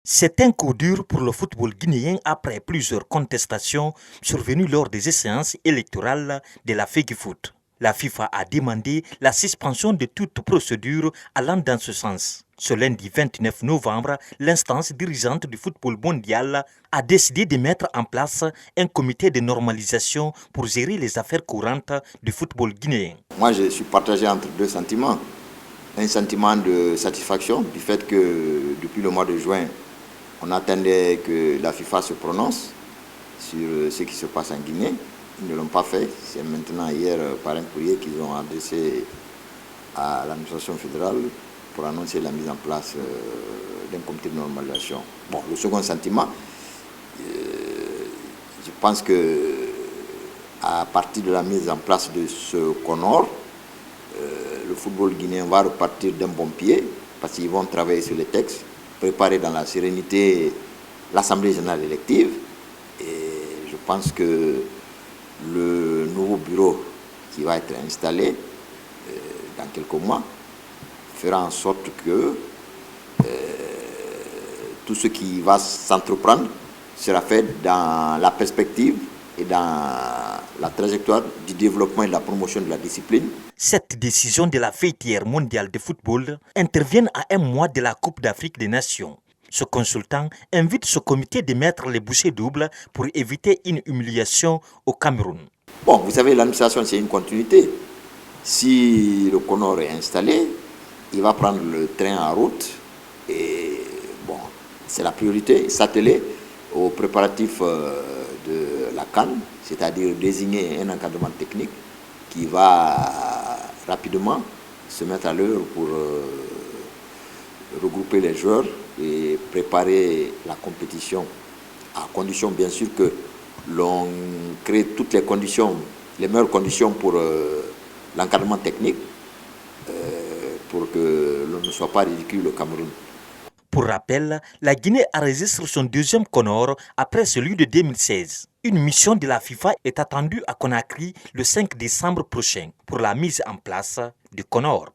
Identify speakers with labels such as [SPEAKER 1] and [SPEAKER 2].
[SPEAKER 1] C'est un coup dur pour le football guinéen après plusieurs contestations survenues lors des séances électorales de la FEGIFOOT. La FIFA a demandé la suspension de toute procédure allant dans ce sens. Ce lundi 29 novembre, l'instance dirigeante du football mondial a décidé de mettre en place un comité de normalisation pour gérer les affaires courantes du football guinéen.
[SPEAKER 2] Moi, je suis partagé entre deux sentiments. Un sentiment de satisfaction du fait que depuis le mois de juin, on attendait que la FIFA se prononce sur ce qui se passe en Guinée. Ils ne l'ont pas fait. C'est maintenant hier par un courrier qu'ils ont adressé à l'administration fédérale pour annoncer la mise en place d'un comité de normalisation. Bon, le second sentiment, je pense que à partir de la mise en place de ce CONOR, le football guinéen va repartir d'un bon pied parce qu'ils vont travailler sur les textes, préparer dans la sérénité l'Assemblée générale élective. Et je pense que le nouveau bureau qui va être installé dans quelques mois fera en sorte que tout ce qui va s'entreprendre sera fait dans la perspective et dans la trajectoire du développement et de la promotion de la discipline.
[SPEAKER 1] Cette décision de la fêtière mondiale de football intervient à un mois de la Coupe d'Afrique des Nations. Ce consultant invite ce comité de mettre les bouchées doubles pour éviter une humiliation au Cameroun.
[SPEAKER 2] Bon, vous savez, l'administration, c'est une continuité. Si le CONOR est installé, il va prendre le train en route et bon, c'est la priorité, s'atteler aux préparatifs de la CAN, c'est-à-dire désigner un encadrement technique qui va rapidement se mettre à l'œuvre pour regrouper les joueurs et préparer la compétition, à condition bien sûr que l'on crée toutes les conditions, les meilleures conditions pour l'encadrement technique, pour que l'on ne soit pas ridicule au Cameroun.
[SPEAKER 1] Pour rappel, la Guinée enregistre son deuxième CONOR après celui de 2016. Une mission de la FIFA est attendue à Conakry le 5 décembre prochain pour la mise en place du CONOR.